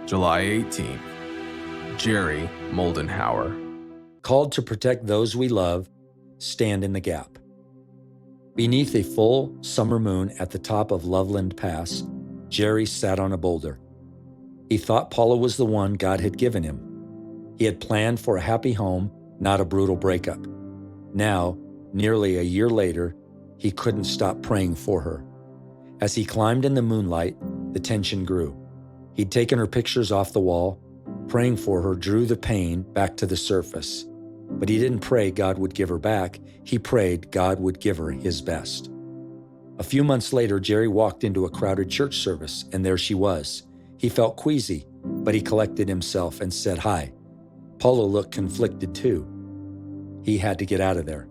July 18th. Jerry Moldenhauer. Called to protect those we love, stand in the gap. Beneath a full summer moon at the top of Loveland Pass, Jerry sat on a boulder. He thought Paula was the one God had given him. He had planned for a happy home, not a brutal breakup. Now, nearly a year later, he couldn't stop praying for her. As he climbed in the moonlight, the tension grew. He'd taken her pictures off the wall. Praying for her drew the pain back to the surface. But he didn't pray God would give her back. He prayed God would give her his best. A few months later, Jerry walked into a crowded church service, and there she was. He felt queasy, but he collected himself and said hi. Paula looked conflicted too. He had to get out of there.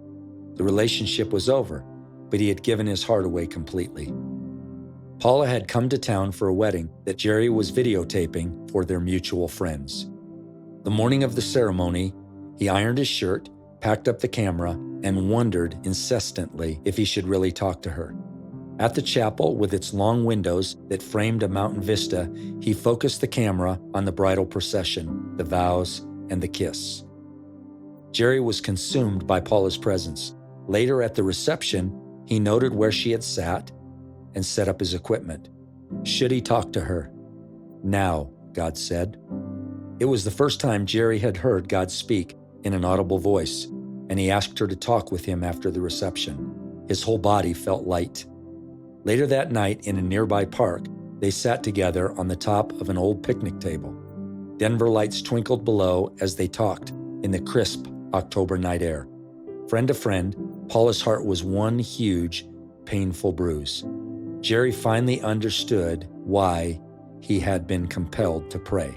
The relationship was over, but he had given his heart away completely. Paula had come to town for a wedding that Jerry was videotaping for their mutual friends. The morning of the ceremony, he ironed his shirt, packed up the camera, and wondered incessantly if he should really talk to her. At the chapel, with its long windows that framed a mountain vista, he focused the camera on the bridal procession, the vows, and the kiss. Jerry was consumed by Paula's presence. Later at the reception, he noted where she had sat and set up his equipment. Should he talk to her? Now, God said. It was the first time Jerry had heard God speak in an audible voice, and he asked her to talk with him after the reception. His whole body felt light. Later that night, in a nearby park, they sat together on the top of an old picnic table. Denver lights twinkled below as they talked in the crisp October night air. Friend to friend, Paula's heart was one huge, painful bruise. Jerry finally understood why he had been compelled to pray.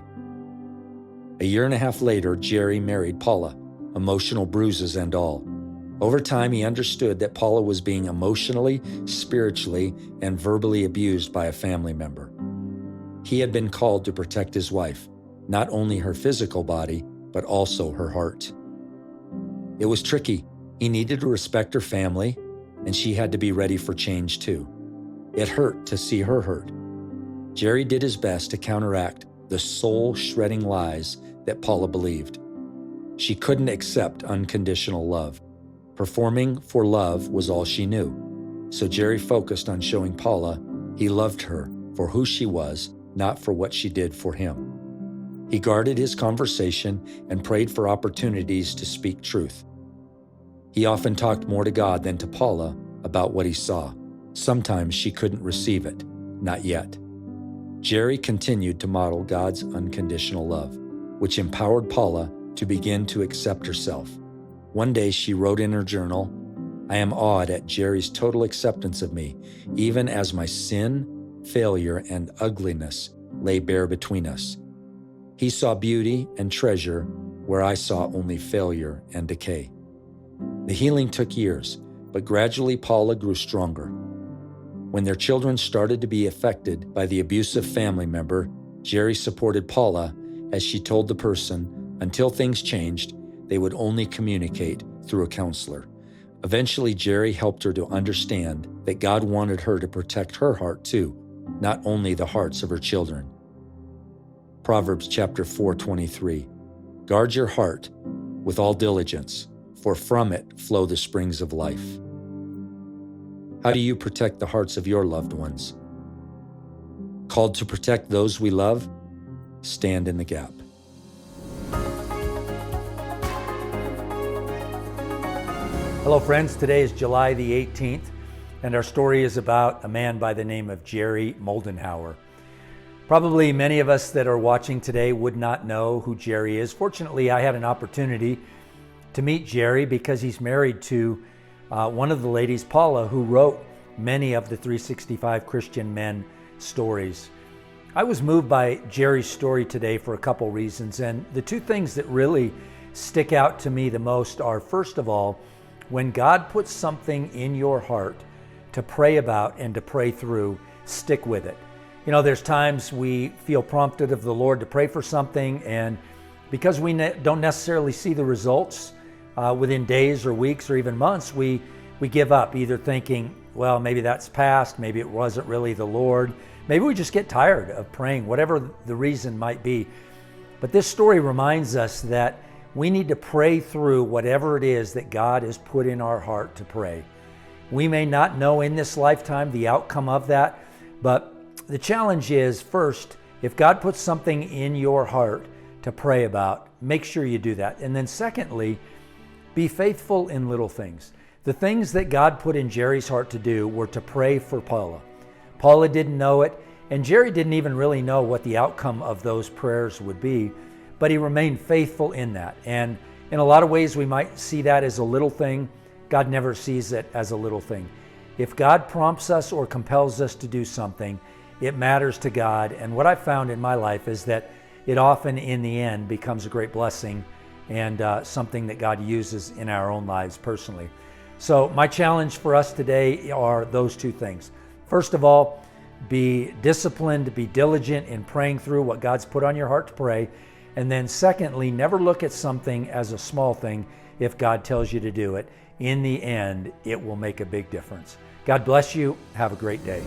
A year and a half later, Jerry married Paula, emotional bruises and all. Over time, he understood that Paula was being emotionally, spiritually, and verbally abused by a family member. He had been called to protect his wife, not only her physical body, but also her heart. It was tricky. He needed to respect her family, and she had to be ready for change too. It hurt to see her hurt. Jerry did his best to counteract the soul-shredding lies that Paula believed. She couldn't accept unconditional love. Performing for love was all she knew. So Jerry focused on showing Paula he loved her for who she was, not for what she did for him. He guarded his conversation and prayed for opportunities to speak truth. He often talked more to God than to Paula about what he saw. Sometimes she couldn't receive it, not yet. Jerry continued to model God's unconditional love, which empowered Paula to begin to accept herself. One day she wrote in her journal, "I am awed at Jerry's total acceptance of me, even as my sin, failure, and ugliness lay bare between us. He saw beauty and treasure where I saw only failure and decay." The healing took years, but gradually Paula grew stronger. When their children started to be affected by the abusive family member, Jerry supported Paula as she told the person, until things changed, they would only communicate through a counselor. Eventually, Jerry helped her to understand that God wanted her to protect her heart too, not only the hearts of her children. Proverbs chapter 4:23. Guard your heart with all diligence, for from it flow the springs of life. How do you protect the hearts of your loved ones? Called to protect those we love? Stand in the gap. Hello friends, today is July the 18th, and our story is about a man by the name of Jerry Moldenhauer. Probably many of us that are watching today would not know who Jerry is. Fortunately, I had an opportunity to meet Jerry because he's married to one of the ladies, Paula, who wrote many of the 365 Christian Men stories. I was moved by Jerry's story today for a couple reasons, and the two things that really stick out to me the most are, first of all, when God puts something in your heart to pray about and to pray through, stick with it. You know, there's times we feel prompted of the Lord to pray for something, and because we don't necessarily see the results within days or weeks or even months, we give up, either thinking, well, maybe that's past, maybe it wasn't really the Lord, Maybe we just get tired of praying, whatever the reason might be. But this story reminds us that we need to pray through whatever it is that God has put in our heart to pray. We may not know in this lifetime the outcome of that, but the challenge is, first, if God puts something in your heart to pray about, make sure you do that. And then secondly, be faithful in little things. The things that God put in Jerry's heart to do were to pray for Paula. Paula didn't know it, and Jerry didn't even really know what the outcome of those prayers would be, but he remained faithful in that. And in a lot of ways, we might see that as a little thing. God never sees it as a little thing. If God prompts us or compels us to do something, it matters to God. And what I've found in my life is that it often, in the end, becomes a great blessing and something that God uses in our own lives personally. So my challenge for us today are those two things. First of all, be disciplined, be diligent in praying through what God's put on your heart to pray. And then secondly, never look at something as a small thing if God tells you to do it. In the end, it will make a big difference. God bless you. Have a great day.